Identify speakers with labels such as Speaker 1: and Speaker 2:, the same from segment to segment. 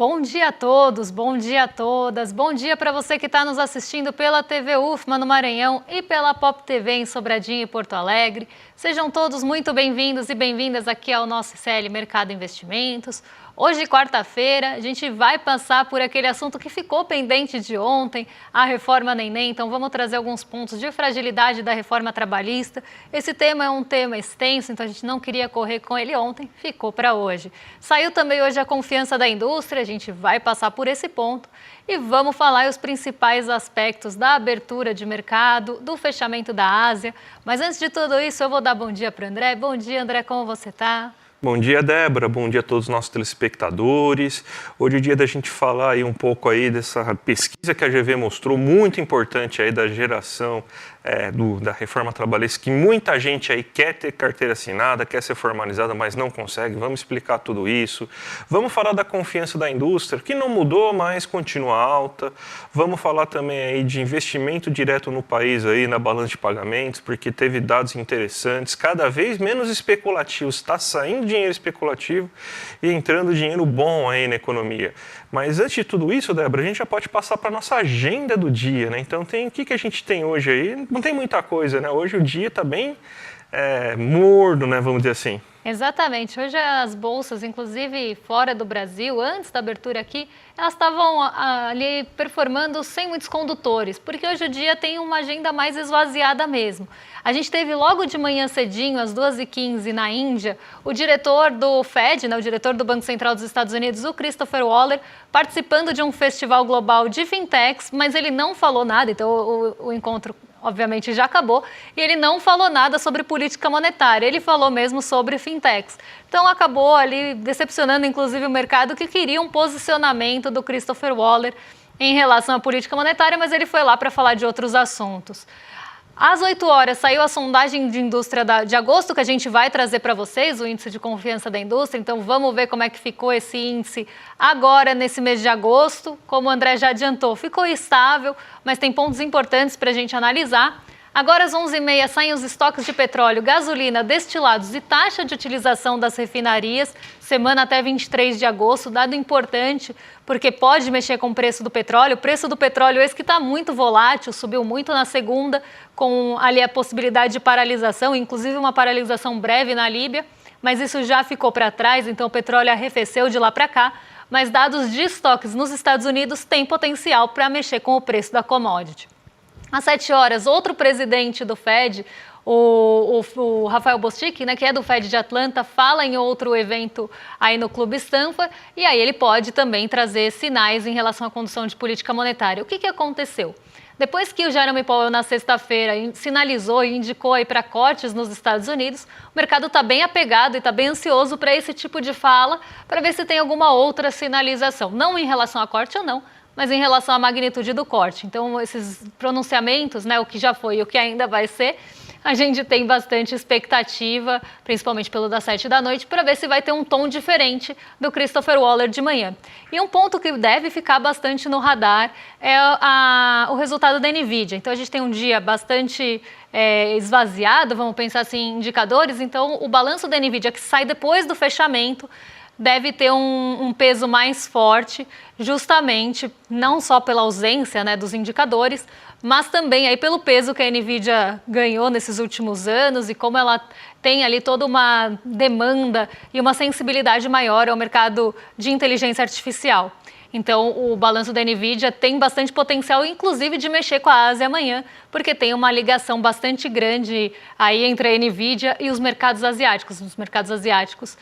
Speaker 1: Bom dia a todos, bom dia a todas, bom dia para você que está nos assistindo pela TV UFMA no Maranhão e pela Pop TV em Sobradinho e Porto Alegre. Sejam todos muito bem-vindos e bem-vindas aqui ao nosso ICL Mercado Investimentos. Hoje, quarta-feira, a gente vai passar por aquele assunto que ficou pendente de ontem, a reforma Neném. Então, vamos trazer alguns pontos de fragilidade da reforma trabalhista. Esse tema é um tema extenso, então a gente não queria correr com ele ontem, ficou para hoje. Saiu também hoje a confiança da indústria, a gente vai passar por esse ponto e vamos falar os principais aspectos da abertura de mercado, do fechamento da Ásia. Mas antes de tudo isso, eu vou dar bom dia para o André. Bom dia, André, como você está?
Speaker 2: Bom dia, Débora. Bom dia a todos os nossos telespectadores. Hoje é dia da gente falar aí um pouco aí dessa pesquisa que a GV mostrou, muito importante aí da geração da reforma trabalhista, que muita gente aí quer ter carteira assinada, quer ser formalizada, mas não consegue. Vamos explicar tudo isso. Vamos falar da confiança da indústria, que não mudou, mas continua alta. Vamos falar também aí de investimento direto no país aí, na balança de pagamentos, porque teve dados interessantes, cada vez menos especulativos, está saindo dinheiro especulativo e entrando dinheiro bom aí na economia. Mas antes de tudo isso, Débora, a gente já pode passar para a nossa agenda do dia, né? Então, o que a gente tem hoje aí? Não tem muita coisa, né? Hoje o dia está bem morno, né? Vamos dizer assim.
Speaker 1: Exatamente. Hoje as bolsas, inclusive fora do Brasil, antes da abertura aqui, elas estavam ali performando sem muitos condutores, porque hoje o dia tem uma agenda mais esvaziada mesmo. A gente teve logo de manhã cedinho, às 2h15, na Índia, o diretor do Fed, né, o diretor do Banco Central dos Estados Unidos, o Christopher Waller, participando de um festival global de fintechs, mas ele não falou nada, então o encontro obviamente já acabou, e ele não falou nada sobre política monetária, ele falou mesmo sobre fintechs. Então acabou ali decepcionando inclusive o mercado, que queria um posicionamento do Christopher Waller em relação à política monetária, mas ele foi lá para falar de outros assuntos. Às 8 horas saiu a sondagem de indústria de agosto, que a gente vai trazer para vocês, o índice de confiança da indústria. Então vamos ver como é que ficou esse índice agora nesse mês de agosto. Como o André já adiantou, ficou estável, mas tem pontos importantes para a gente analisar. Agora às 11h30 saem os estoques de petróleo, gasolina, destilados e taxa de utilização das refinarias, semana até 23 de agosto, dado importante, porque pode mexer com o preço do petróleo. O preço do petróleo esse que está muito volátil, subiu muito na segunda, com ali a possibilidade de paralisação, inclusive uma paralisação breve na Líbia, mas isso já ficou para trás, então o petróleo arrefeceu de lá para cá, mas dados de estoques nos Estados Unidos têm potencial para mexer com o preço da commodity. Às 7 horas, outro presidente do Fed, o Rafael Bostic, né, que é do Fed de Atlanta, fala em outro evento aí no Clube Stanford, e aí ele pode também trazer sinais em relação à condução de política monetária. O que aconteceu? Depois que o Jerome Powell, na sexta-feira, sinalizou e indicou aí para cortes nos Estados Unidos, o mercado está bem apegado e está bem ansioso para esse tipo de fala, para ver se tem alguma outra sinalização, não em relação a corte ou não, mas em relação à magnitude do corte. Então, esses pronunciamentos, né, o que já foi e o que ainda vai ser, a gente tem bastante expectativa, principalmente pelo das 7 da noite, para ver se vai ter um tom diferente do Christopher Waller de manhã. E um ponto que deve ficar bastante no radar é o resultado da NVIDIA. Então, a gente tem um dia bastante esvaziado, vamos pensar assim, em indicadores. Então, o balanço da NVIDIA, que sai depois do fechamento, deve ter um peso mais forte, justamente não só pela ausência, né, dos indicadores, mas também aí pelo peso que a NVIDIA ganhou nesses últimos anos e como ela tem ali toda uma demanda e uma sensibilidade maior ao mercado de inteligência artificial. Então, o balanço da NVIDIA tem bastante potencial, inclusive, de mexer com a Ásia amanhã, porque tem uma ligação bastante grande aí entre a NVIDIA e os mercados asiáticos. Os mercados asiáticos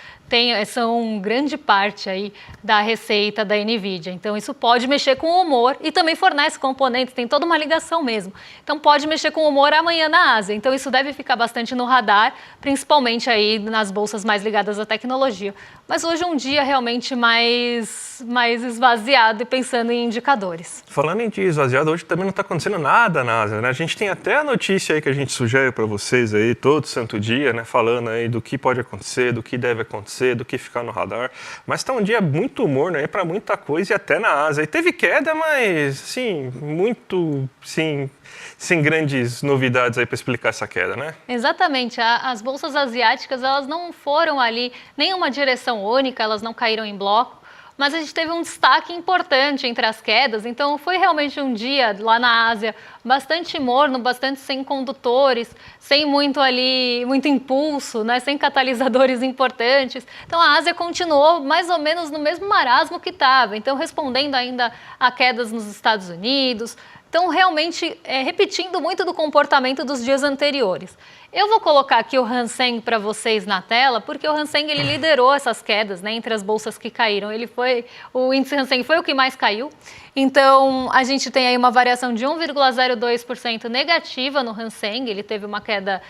Speaker 1: são grande parte aí da receita da NVIDIA. Então, isso pode mexer com o humor e também fornece componentes, tem toda uma ligação mesmo. Então, pode mexer com o humor amanhã na Ásia. Então, isso deve ficar bastante no radar, principalmente aí nas bolsas mais ligadas à tecnologia. Mas hoje é um dia realmente mais esvaziado e pensando em indicadores.
Speaker 2: Falando em dia esvaziado, hoje também não está acontecendo nada na Ásia, né? A gente tem até a notícia aí que a gente sugere para vocês aí todo santo dia, né? Falando aí do que pode acontecer, do que deve acontecer, do que ficar no radar. Mas está um dia muito morno aí para muita coisa e até na Ásia. E teve queda, mas sim, muito, sim, sem grandes novidades aí para explicar essa queda, né?
Speaker 1: Exatamente. As bolsas asiáticas, elas não foram ali nenhuma direção única, elas não caíram em bloco. mas a gente teve um destaque importante entre as quedas, então foi realmente um dia lá na Ásia bastante morno, bastante sem condutores, sem muito impulso, né, sem catalisadores importantes. Então a Ásia continuou mais ou menos no mesmo marasmo que estava, então respondendo ainda a quedas nos Estados Unidos. Então, realmente, repetindo muito do comportamento dos dias anteriores. Eu vou colocar aqui o Hang Seng para vocês na tela, porque o Hang Seng ele liderou essas quedas, né, entre as bolsas que caíram. O índice Hang Seng foi o que mais caiu. Então, a gente tem aí uma variação de 1,02% negativa no Hang Seng. Ele teve uma queda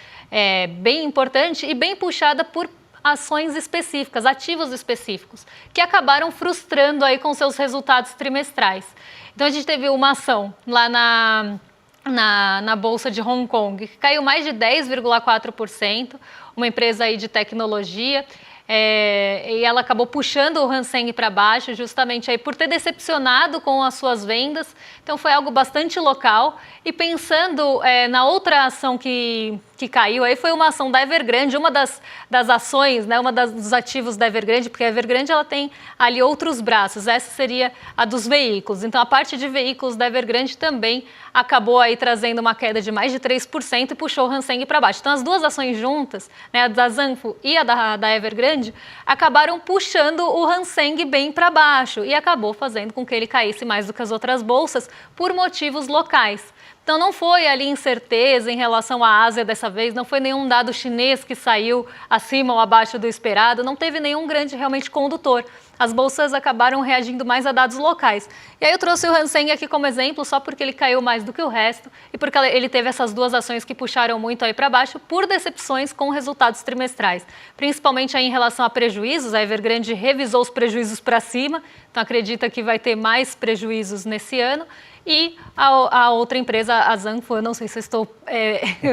Speaker 1: bem importante e bem puxada por ações específicas, ativos específicos, que acabaram frustrando aí com seus resultados trimestrais. Então, a gente teve uma ação lá na Bolsa de Hong Kong, que caiu mais de 10,4%, uma empresa aí de tecnologia, e ela acabou puxando o Hang Seng para baixo, justamente aí por ter decepcionado com as suas vendas. Então, foi algo bastante local. E pensando na outra ação que caiu, aí foi uma ação da Evergrande, uma das ações, né, dos ativos da Evergrande, porque a Evergrande ela tem ali outros braços, essa seria a dos veículos. Então, a parte de veículos da Evergrande também acabou aí trazendo uma queda de mais de 3% e puxou o Hang Seng para baixo. Então, as duas ações juntas, né, a da Zanfu e a da Evergrande, acabaram puxando o Hang Seng bem para baixo e acabou fazendo com que ele caísse mais do que as outras bolsas por motivos locais. Então, não foi ali incerteza em relação à Ásia dessa vez, não foi nenhum dado chinês que saiu acima ou abaixo do esperado, não teve nenhum grande realmente condutor. As bolsas acabaram reagindo mais a dados locais. E aí eu trouxe o Hang Seng aqui como exemplo, só porque ele caiu mais do que o resto e porque ele teve essas duas ações que puxaram muito aí para baixo por decepções com resultados trimestrais. Principalmente aí em relação a prejuízos, a Evergrande revisou os prejuízos para cima, então acredita que vai ter mais prejuízos nesse ano. E a outra empresa, a Zanfu, eu não sei se eu estou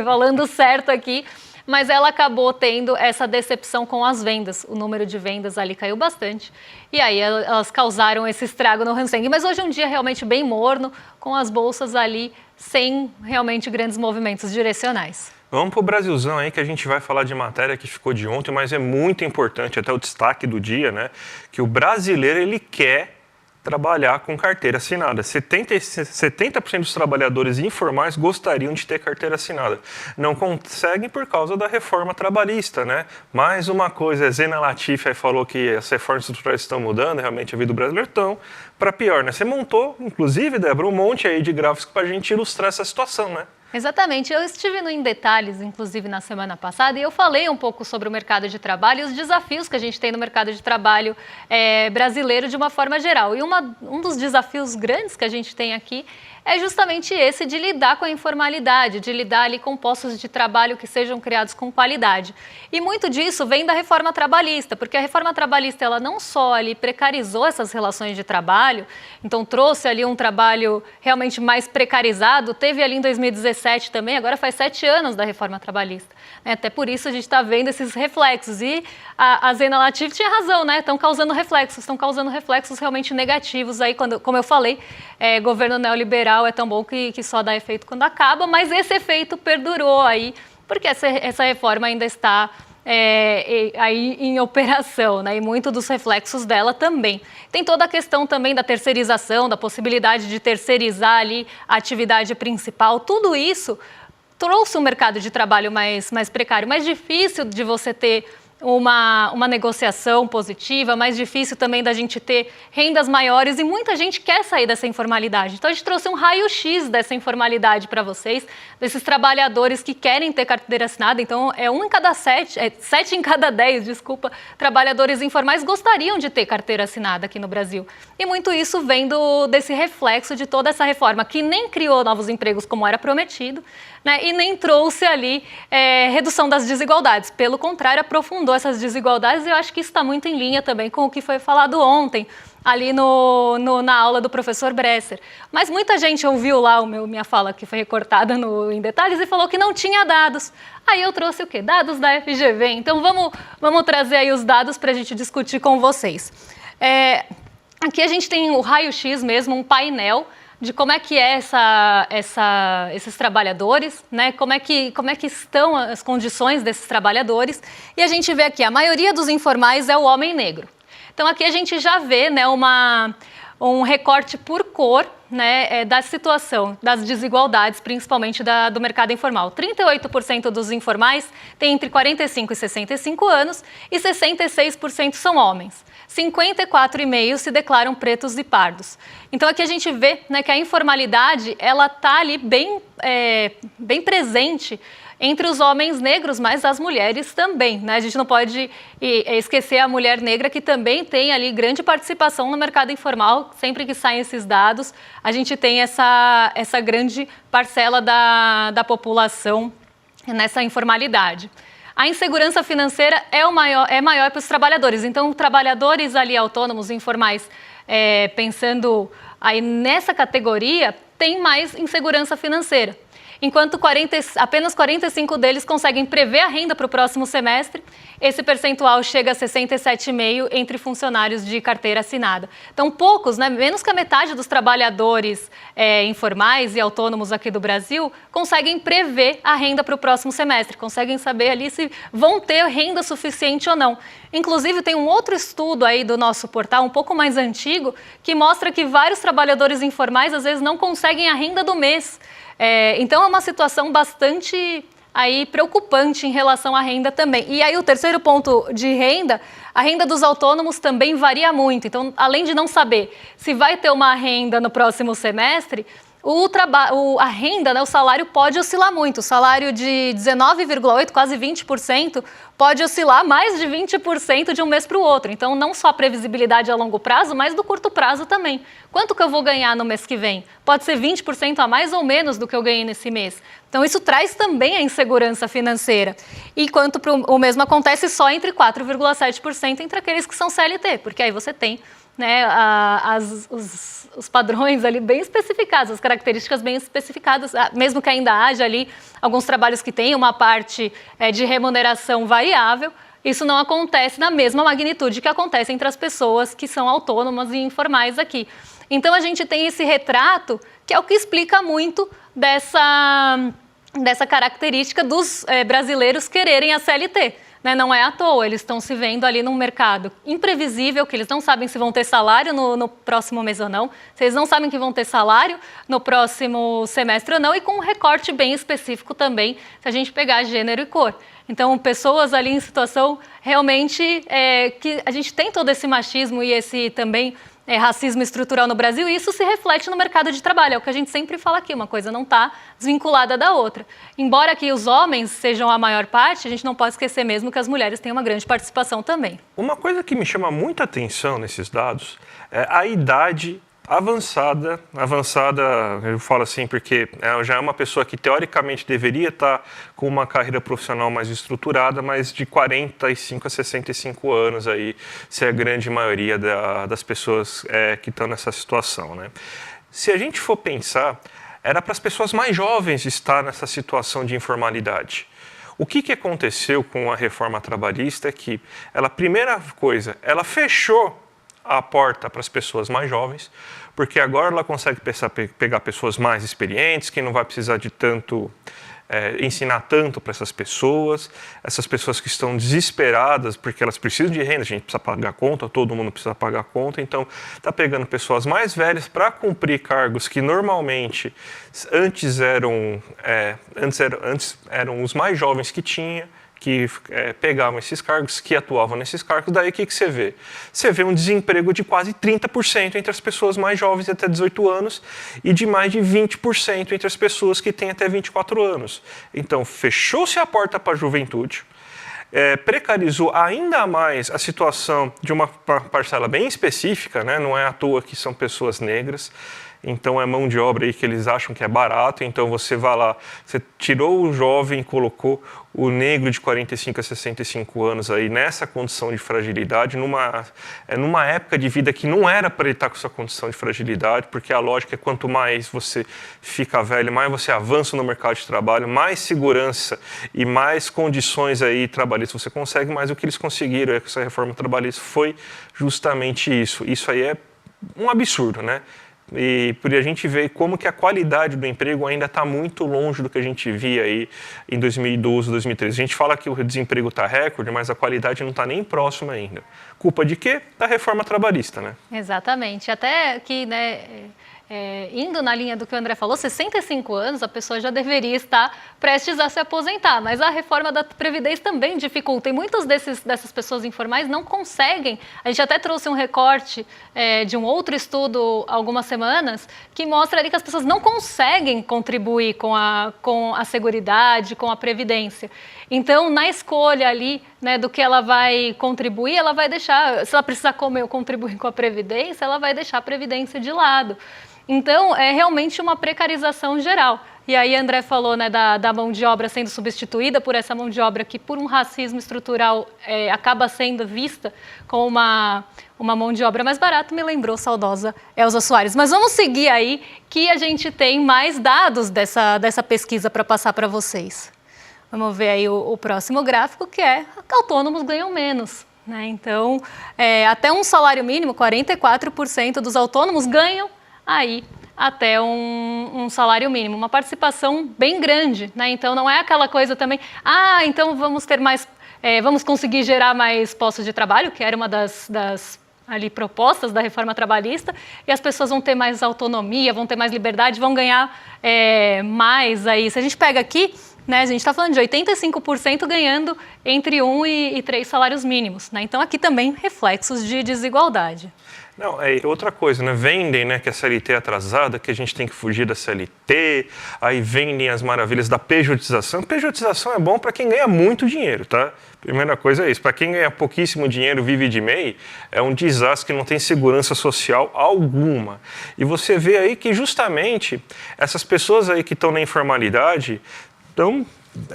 Speaker 1: falando certo aqui, mas ela acabou tendo essa decepção com as vendas. O número de vendas ali caiu bastante. E aí elas causaram esse estrago no Hang Seng. Mas hoje é um dia realmente bem morno, com as bolsas ali sem realmente grandes movimentos direcionais.
Speaker 2: Vamos para o Brasilzão aí, que a gente vai falar de matéria que ficou de ontem, mas é muito importante, até o destaque do dia, né? Que o brasileiro, ele quer trabalhar com carteira assinada. 70% dos trabalhadores informais gostariam de ter carteira assinada. Não conseguem por causa da reforma trabalhista, né? Mais uma coisa, a Zena Latif aí falou que as reformas estruturais estão mudando, realmente a vida do brasileiro estão para pior, né? Você montou, inclusive, Débora, um monte aí de gráficos para a gente ilustrar essa situação, né?
Speaker 1: Exatamente. Eu estive no Em Detalhes, inclusive, na semana passada, e eu falei um pouco sobre o mercado de trabalho e os desafios que a gente tem no mercado de trabalho brasileiro de uma forma geral. E um dos desafios grandes que a gente tem aqui é justamente esse de lidar com a informalidade, de lidar ali com postos de trabalho que sejam criados com qualidade. E muito disso vem da reforma trabalhista, porque a reforma trabalhista ela não só ali precarizou essas relações de trabalho, então trouxe ali um trabalho realmente mais precarizado, teve ali em 2017 também, agora faz 7 anos da reforma trabalhista. Até por isso a gente está vendo esses reflexos. E a Zena Latif tinha razão, né? Estão causando reflexos realmente negativos aí, como eu falei, governo neoliberal é tão bom que só dá efeito quando acaba, mas esse efeito perdurou aí, porque essa reforma ainda está aí em operação, né? E muito dos reflexos dela também. Tem toda a questão também da terceirização, da possibilidade de terceirizar ali a atividade principal, tudo isso trouxe um mercado de trabalho mais precário, mais difícil de você ter uma negociação positiva, mais difícil também da gente ter rendas maiores e muita gente quer sair dessa informalidade. Então a gente trouxe um raio-x dessa informalidade para vocês, desses trabalhadores que querem ter carteira assinada. Então sete em cada 10, trabalhadores informais gostariam de ter carteira assinada aqui no Brasil. E muito isso vem desse reflexo de toda essa reforma, que nem criou novos empregos como era prometido, né, e nem trouxe ali redução das desigualdades. Pelo contrário, aprofundou essas desigualdades e eu acho que isso está muito em linha também com o que foi falado ontem, ali na aula do professor Bresser. Mas muita gente ouviu lá minha fala que foi recortada Em Detalhes e falou que não tinha dados. Aí eu trouxe o quê? Dados da FGV. Então vamos trazer aí os dados para a gente discutir com vocês. Aqui a gente tem o raio-x mesmo, um painel de como é que esses trabalhadores, né? Como é que estão as condições desses trabalhadores. E a gente vê aqui, a maioria dos informais é o homem negro. Então aqui a gente já vê, né, um recorte por cor, né, da situação, das desigualdades, principalmente do mercado informal. 38% dos informais têm entre 45 e 65 anos e 66% são homens. 54,5% se declaram pretos e pardos. Então aqui a gente vê, né, que a informalidade ela está ali bem presente entre os homens negros, mas as mulheres também, né? A gente não pode esquecer a mulher negra, que também tem ali grande participação no mercado informal. Sempre que saem esses dados, a gente tem essa grande parcela da população nessa informalidade. A insegurança financeira é maior para os trabalhadores. Então, trabalhadores ali autônomos, informais, pensando aí nessa categoria, tem mais insegurança financeira. Enquanto apenas 45 deles conseguem prever a renda para o próximo semestre, esse percentual chega a 67,5% entre funcionários de carteira assinada. Então, poucos, né, menos que a metade dos trabalhadores informais e autônomos aqui do Brasil conseguem prever a renda para o próximo semestre, conseguem saber ali se vão ter renda suficiente ou não. Inclusive, tem um outro estudo aí do nosso portal, um pouco mais antigo, que mostra que vários trabalhadores informais às vezes não conseguem a renda do mês. Então é uma situação bastante aí preocupante em relação à renda também. E aí o terceiro ponto de renda, a renda dos autônomos também varia muito. Então, além de não saber se vai ter uma renda no próximo semestre, a renda, né, o salário pode oscilar muito. O salário de 19,8%, quase 20%, pode oscilar mais de 20% de um mês para o outro. Então, não só a previsibilidade a longo prazo, mas do curto prazo também. Quanto que eu vou ganhar no mês que vem? Pode ser 20% a mais ou menos do que eu ganhei nesse mês. Então, isso traz também a insegurança financeira. Enquanto o mesmo acontece só entre 4,7% entre aqueles que são CLT, porque aí você tem, né, os padrões ali bem especificados, as características bem especificadas, mesmo que ainda haja ali alguns trabalhos que têm uma parte de remuneração variável, isso não acontece na mesma magnitude que acontece entre as pessoas que são autônomas e informais aqui. Então a gente tem esse retrato que é o que explica muito dessa característica dos brasileiros quererem a CLT. Não é à toa, eles estão se vendo ali num mercado imprevisível, que eles não sabem se vão ter salário no próximo mês ou não, se eles não sabem que vão ter salário no próximo semestre ou não, e com um recorte bem específico também, se a gente pegar gênero e cor. Então, pessoas ali em situação realmente que a gente tem todo esse machismo e esse também racismo estrutural no Brasil, e isso se reflete no mercado de trabalho. É o que a gente sempre fala aqui, uma coisa não está desvinculada da outra. Embora que os homens sejam a maior parte, a gente não pode esquecer mesmo que as mulheres têm uma grande participação também.
Speaker 2: Uma coisa que me chama muita atenção nesses dados é a idade avançada, eu falo assim porque já é uma pessoa que teoricamente deveria estar com uma carreira profissional mais estruturada, mas de 45 a 65 anos aí, se é a grande maioria das pessoas que estão nessa situação, né? Se a gente for pensar, era para as pessoas mais jovens estar nessa situação de informalidade. O que aconteceu com a reforma trabalhista é que primeira coisa, ela fechou a porta para as pessoas mais jovens, porque agora ela consegue pegar pessoas mais experientes, que não vai precisar de ensinar tanto para essas pessoas que estão desesperadas porque elas precisam de renda, a gente precisa pagar conta, todo mundo precisa pagar conta, então está pegando pessoas mais velhas para cumprir cargos que normalmente antes eram os mais jovens que pegavam esses cargos, que atuavam nesses cargos. Daí o que você vê? Você vê um desemprego de quase 30% entre as pessoas mais jovens até 18 anos e de mais de 20% entre as pessoas que têm até 24 anos. Então, fechou-se a porta para a juventude, precarizou ainda mais a situação de uma parcela bem específica, né? Não é à toa que são pessoas negras. Então é mão de obra aí que eles acham que é barato, então você vai lá, você tirou o jovem e colocou o negro de 45 a 65 anos aí nessa condição de fragilidade, numa época de vida que não era para ele estar com essa condição de fragilidade, porque a lógica é quanto mais você fica velho, mais você avança no mercado de trabalho, mais segurança e mais condições aí trabalhistas você consegue, mas o que eles conseguiram com essa reforma trabalhista foi justamente isso. Isso aí é um absurdo, né? E por a gente ver como que a qualidade do emprego ainda está muito longe do que a gente via aí em 2012, 2013. A gente fala que o desemprego está recorde, mas a qualidade não está nem próxima ainda. Culpa de quê? Da reforma trabalhista, né?
Speaker 1: Exatamente. Até que, né, indo na linha do que o André falou, 65 anos, a pessoa já deveria estar prestes a se aposentar, mas a reforma da Previdência também dificulta, e muitas dessas pessoas informais não conseguem. A gente até trouxe um recorte de um outro estudo há algumas semanas, que mostra ali que as pessoas não conseguem contribuir com a Seguridade, com a Previdência. Então, na escolha ali, né, do que ela vai contribuir, ela vai deixar, se ela precisar comer ou contribuir com a Previdência, ela vai deixar a Previdência de lado. Então, é realmente uma precarização geral. E aí, André falou, né, da mão de obra sendo substituída por essa mão de obra que, por um racismo estrutural, acaba sendo vista como uma mão de obra mais barata. Me lembrou saudosa Elza Soares. Mas vamos seguir aí, que a gente tem mais dados dessa pesquisa para passar para vocês. Vamos ver aí o próximo gráfico, que é que autônomos ganham menos, né? Então, até um salário mínimo, 44% dos autônomos ganham aí até um salário mínimo, uma participação bem grande, né? Então, não é aquela coisa também, então vamos ter mais, vamos conseguir gerar mais postos de trabalho, que era uma das ali propostas da reforma trabalhista, e as pessoas vão ter mais autonomia, vão ter mais liberdade, vão ganhar mais aí. Se a gente pega aqui, né, a gente está falando de 85% ganhando entre 1 e 3 salários mínimos, né? Então, aqui também reflexos de desigualdade.
Speaker 2: Não, outra coisa, né? Vendem, né, que a CLT é atrasada, que a gente tem que fugir da CLT, aí vendem as maravilhas da pejotização. Pejotização é bom para quem ganha muito dinheiro, tá? Primeira coisa é isso. Para quem ganha pouquíssimo dinheiro, vive de MEI, é um desastre que não tem segurança social alguma. E você vê aí que justamente essas pessoas aí que estão na informalidade, então,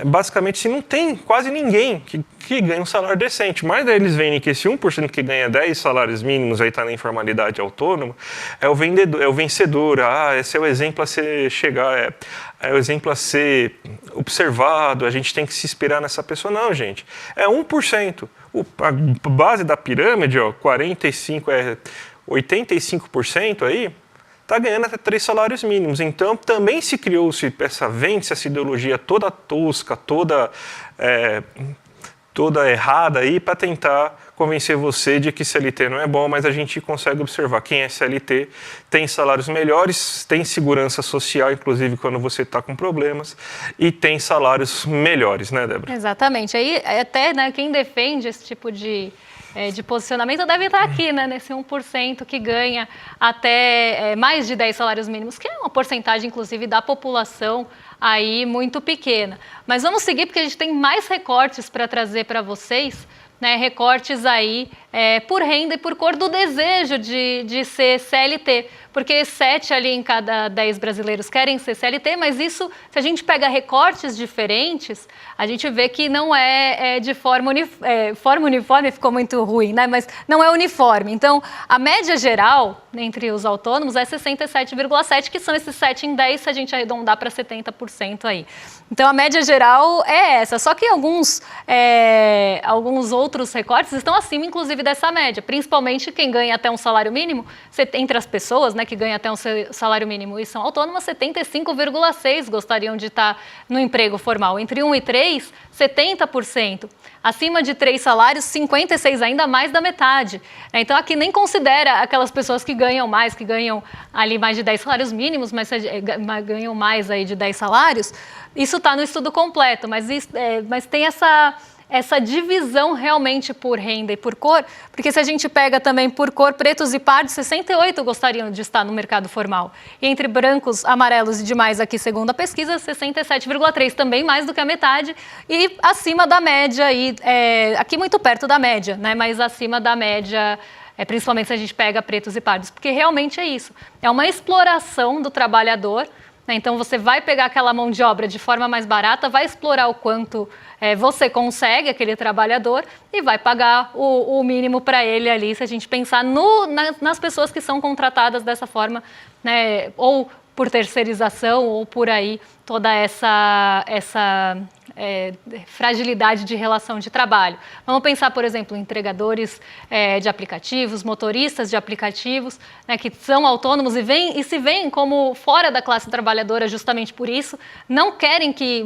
Speaker 2: basicamente, se não tem quase ninguém que ganha um salário decente. Mas daí eles veem que esse 1% que ganha 10 salários mínimos, aí está na informalidade autônoma, é o vendedor, é o vencedor. Esse é o exemplo a ser é o exemplo a ser observado, a gente tem que se inspirar nessa pessoa. Não, gente, é 1%. A base da pirâmide, 85% aí, está ganhando até 3 salários mínimos. Então, também se criou-se essa ideologia toda tosca, toda errada aí para tentar convencer você de que CLT não é bom, mas a gente consegue observar quem é CLT tem salários melhores, tem segurança social, inclusive quando você está com problemas, e tem salários melhores, né, Débora?
Speaker 1: Exatamente. Aí até, né, quem defende esse tipo de posicionamento deve estar aqui, né, nesse 1% que ganha até mais de 10 salários mínimos, que é uma porcentagem, inclusive, da população aí muito pequena. Mas vamos seguir, porque a gente tem mais recortes para trazer para vocês, né, recortes aí por renda e por cor do desejo de ser CLT, porque 7 ali em cada 10 brasileiros querem ser CLT, mas isso, se a gente pega recortes diferentes, a gente vê que não é de forma uniforme, ficou muito ruim, né? Mas não é uniforme. Então, a média geral entre os autônomos é 67,7%, que são esses 7 em 10, se a gente arredondar para 70% aí. Então, a média geral é essa, só que alguns outros recortes estão acima, inclusive, dessa média, principalmente quem ganha até um salário mínimo, entre as pessoas, né, que ganham até um salário mínimo e são autônomas, 75,6% gostariam de estar no emprego formal. Entre 1 e 3, 70%. Acima de 3 salários, 56%, ainda mais da metade. Então, aqui nem considera aquelas pessoas que ganham mais, que ganham ali mais de 10 salários mínimos, mas ganham mais aí de 10 salários. Isso está no estudo completo, mas tem essa divisão realmente por renda e por cor, porque se a gente pega também por cor, pretos e pardos, 68% gostariam de estar no mercado formal. E entre brancos, amarelos e demais, aqui segundo a pesquisa, 67,3%, também mais do que a metade, e acima da média, aqui muito perto da média, né, mas acima da média, principalmente se a gente pega pretos e pardos, porque realmente é isso, é uma exploração do trabalhador. Então, você vai pegar aquela mão de obra de forma mais barata, vai explorar o quanto você consegue, aquele trabalhador, e vai pagar o mínimo para ele ali, se a gente pensar nas pessoas que são contratadas dessa forma, né, ou por terceirização, ou por aí toda essa fragilidade de relação de trabalho. Vamos pensar, por exemplo, em entregadores de aplicativos, motoristas de aplicativos, né, que são autônomos e se veem como fora da classe trabalhadora justamente por isso.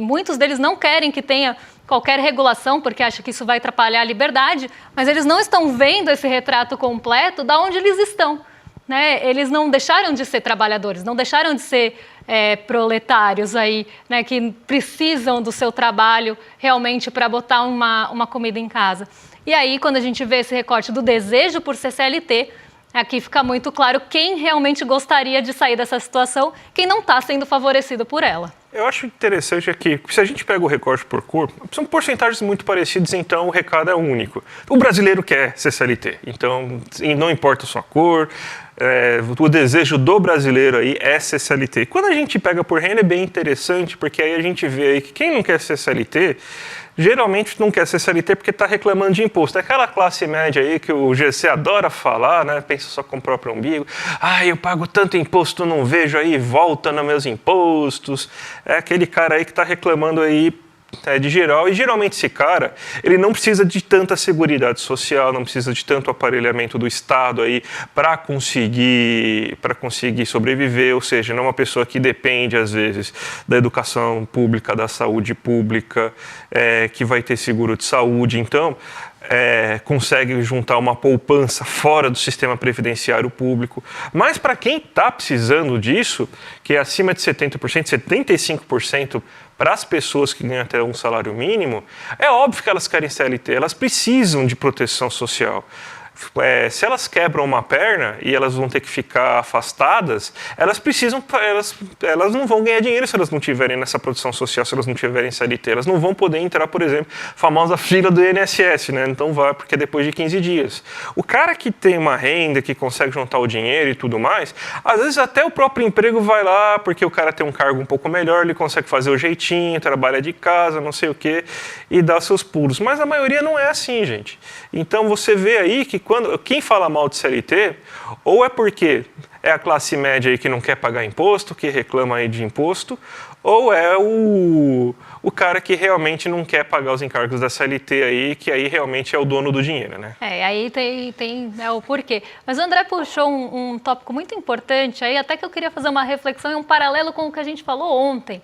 Speaker 1: Muitos deles não querem que tenha qualquer regulação, porque acham que isso vai atrapalhar a liberdade, mas eles não estão vendo esse retrato completo de onde eles estão. Né? Eles não deixaram de ser trabalhadores, não deixaram de ser proletários aí, né, que precisam do seu trabalho realmente para botar uma comida em casa. E aí, quando a gente vê esse recorte do desejo por ser CLT, aqui fica muito claro quem realmente gostaria de sair dessa situação, quem não está sendo favorecido por ela.
Speaker 2: Eu acho interessante que, se a gente pega o recorte por cor, são porcentagens muito parecidas, então o recado é único. O brasileiro quer ser CLT, então não importa a sua cor, o desejo do brasileiro aí é ser CLT. Quando a gente pega por renda é bem interessante, porque aí a gente vê aí que quem não quer ser CLT, geralmente não quer ser CLT porque está reclamando de imposto. É aquela classe média aí que o GC adora falar, né? Pensa só com o próprio umbigo. Eu pago tanto imposto, não vejo aí, volta nos meus impostos. É aquele cara aí que está reclamando aí de geral, e geralmente esse cara, ele não precisa de tanta seguridade social, não precisa de tanto aparelhamento do Estado aí para conseguir sobreviver, ou seja, não é uma pessoa que depende às vezes da educação pública, da saúde pública, que vai ter seguro de saúde, então consegue juntar uma poupança fora do sistema previdenciário público. Mas para quem está precisando disso, que é acima de 70%, 75% para as pessoas que ganham até um salário mínimo, é óbvio que elas querem CLT, elas precisam de proteção social. Se elas quebram uma perna e elas vão ter que ficar afastadas, elas não vão ganhar dinheiro se elas não tiverem nessa proteção social, se elas não tiverem CLT. Elas não vão poder entrar, por exemplo, a famosa fila do INSS, né? Então vai, porque é depois de 15 dias. O cara que tem uma renda, que consegue juntar o dinheiro e tudo mais, às vezes até o próprio emprego vai lá, porque o cara tem um cargo um pouco melhor, ele consegue fazer o jeitinho, trabalha de casa, não sei o quê, e dá seus pulos. Mas a maioria não é assim, gente. Então você vê aí que quem fala mal de CLT, ou é porque é a classe média aí que não quer pagar imposto, que reclama aí de imposto, ou é o cara que realmente não quer pagar os encargos da CLT aí, que aí realmente é o dono do dinheiro, né?
Speaker 1: Aí tem o porquê. Mas o André puxou um tópico muito importante aí, até que eu queria fazer uma reflexão e um paralelo com o que a gente falou ontem.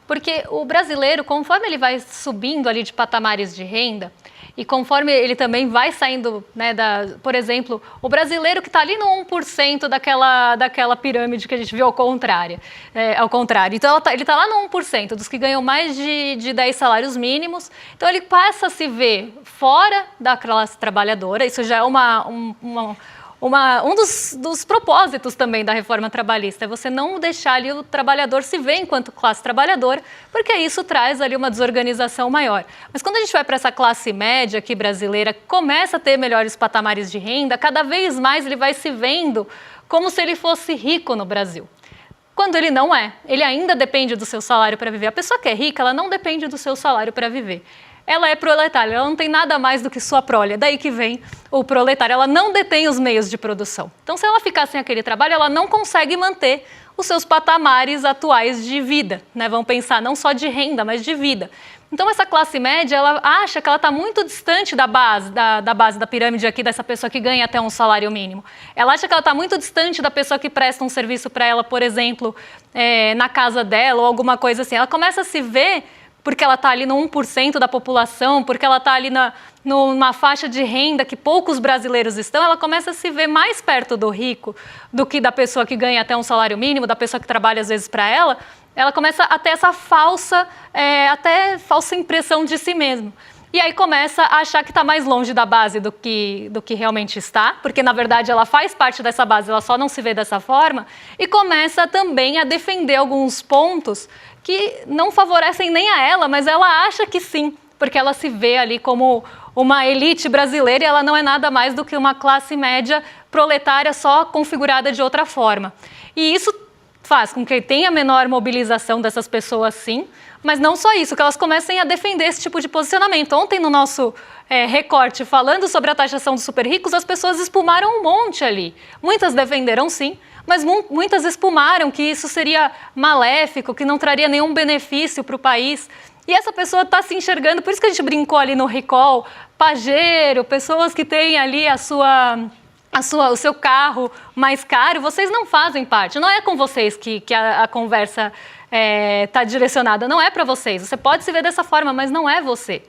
Speaker 1: Porque o brasileiro, conforme ele vai subindo ali de patamares de renda, e conforme ele também vai saindo, né, por exemplo, o brasileiro que está ali no 1% daquela pirâmide que a gente viu ao contrário. Então, ele está lá no 1% dos que ganham mais de 10 salários mínimos. Então, ele passa a se ver fora da classe trabalhadora. Isso já é um dos propósitos também da reforma trabalhista, é você não deixar ali o trabalhador se ver enquanto classe trabalhadora, porque isso traz ali uma desorganização maior. Mas quando a gente vai para essa classe média aqui brasileira, começa a ter melhores patamares de renda, cada vez mais ele vai se vendo como se ele fosse rico no Brasil. Quando ele não é, ele ainda depende do seu salário para viver. A pessoa que é rica, ela não depende do seu salário para viver. Ela é proletária, ela não tem nada mais do que sua prole. É daí que vem o proletário, ela não detém os meios de produção. Então, se ela ficar sem aquele trabalho, ela não consegue manter os seus patamares atuais de vida, né? Vamos pensar não só de renda, mas de vida. Então, essa classe média, ela acha que ela está muito distante da base da pirâmide aqui, dessa pessoa que ganha até um salário mínimo. Ela acha que ela está muito distante da pessoa que presta um serviço para ela, por exemplo, na casa dela ou alguma coisa assim. Ela começa a se ver porque ela está ali no 1% da população, porque ela está ali numa faixa de renda que poucos brasileiros estão, ela começa a se ver mais perto do rico do que da pessoa que ganha até um salário mínimo, da pessoa que trabalha às vezes para ela começa a ter essa falsa impressão de si mesmo. E aí começa a achar que está mais longe da base do que realmente está, porque na verdade ela faz parte dessa base, ela só não se vê dessa forma, e começa também a defender alguns pontos que não favorecem nem a ela, mas ela acha que sim, porque ela se vê ali como uma elite brasileira e ela não é nada mais do que uma classe média proletária só configurada de outra forma. E isso faz com que tenha menor mobilização dessas pessoas, sim, mas não só isso, que elas comecem a defender esse tipo de posicionamento. Ontem, no nosso recorte, falando sobre a taxação dos super ricos, as pessoas espumaram um monte ali. Muitas defenderam, sim, mas muitas espumaram que isso seria maléfico, que não traria nenhum benefício para o país. E essa pessoa está se enxergando, por isso que a gente brincou ali no recall, pajeiro, pessoas que têm ali o seu carro mais caro, vocês não fazem parte. Não é com vocês que a conversa está direcionada, não é para vocês. Você pode se ver dessa forma, mas não é você.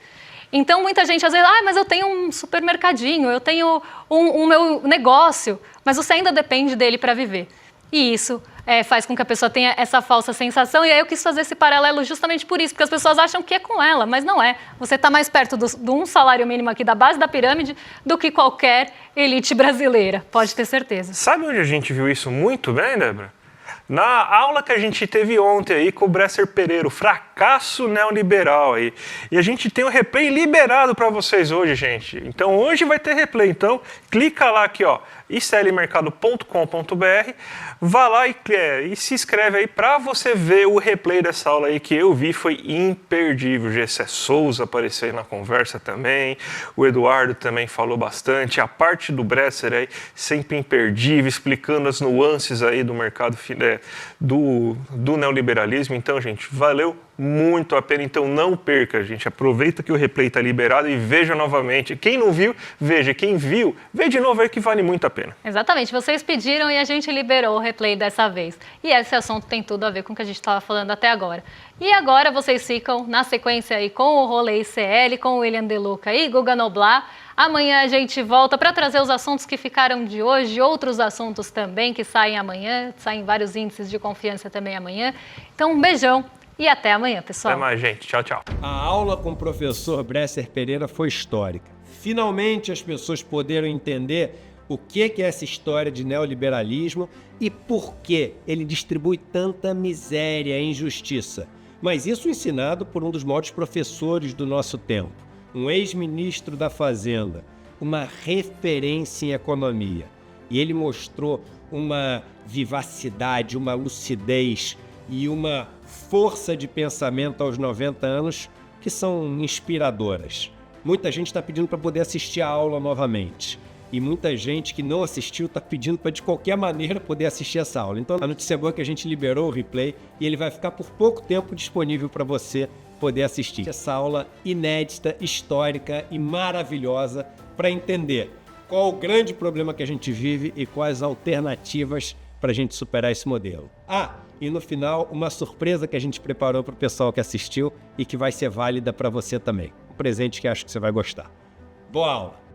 Speaker 1: Então, muita gente às vezes, mas eu tenho um supermercadinho, eu tenho um meu negócio, mas você ainda depende dele para viver. E isso faz com que a pessoa tenha essa falsa sensação. E aí eu quis fazer esse paralelo justamente por isso, porque as pessoas acham que é com ela, mas não é. Você está mais perto de um salário mínimo aqui da base da pirâmide do que qualquer elite brasileira, pode ter certeza.
Speaker 2: Sabe onde a gente viu isso muito bem, Débora? Na aula que a gente teve ontem aí com o Bresser Pereira, o fracasso neoliberal aí. E a gente tem o replay liberado para vocês hoje, gente. Então hoje vai ter replay. Então clica lá aqui, ó, iclmercado.com.br, vá lá e se inscreve aí para você ver o replay dessa aula aí que eu vi, foi imperdível. O Gessé Souza apareceu aí na conversa também, o Eduardo também falou bastante, a parte do Bresser aí sempre imperdível, explicando as nuances aí do mercado do neoliberalismo. Então, gente, valeu muito a pena, então não perca, gente. Aproveita que o replay está liberado e veja novamente. Quem não viu, veja. Quem viu, vê de novo aí que vale muito a pena.
Speaker 1: Exatamente, vocês pediram e a gente liberou o replay dessa vez. E esse assunto tem tudo a ver com o que a gente estava falando até agora. E agora vocês ficam na sequência aí com o Rolê ICL, com o William De Luca e Guga Noblat. Amanhã a gente volta para trazer os assuntos que ficaram de hoje, outros assuntos também que saem amanhã, saem vários índices de confiança também amanhã. Então um beijão. E até amanhã, pessoal.
Speaker 2: Até mais, gente. Tchau, tchau.
Speaker 3: A aula com o professor Bresser Pereira foi histórica. Finalmente as pessoas poderam entender o que é essa história de neoliberalismo e por que ele distribui tanta miséria e injustiça. Mas isso ensinado por um dos maiores professores do nosso tempo, um ex-ministro da Fazenda, uma referência em economia. E ele mostrou uma vivacidade, uma lucidez e uma força de pensamento aos 90 anos que são inspiradoras. Muita gente está pedindo para poder assistir a aula novamente. E muita gente que não assistiu está pedindo para, de qualquer maneira, poder assistir essa aula. Então, a notícia boa é que a gente liberou o replay e ele vai ficar por pouco tempo disponível para você poder assistir. Essa aula inédita, histórica e maravilhosa para entender qual o grande problema que a gente vive e quais alternativas para a gente superar esse modelo. E no final, uma surpresa que a gente preparou para o pessoal que assistiu e que vai ser válida para você também. Um presente que acho que você vai gostar. Boa aula!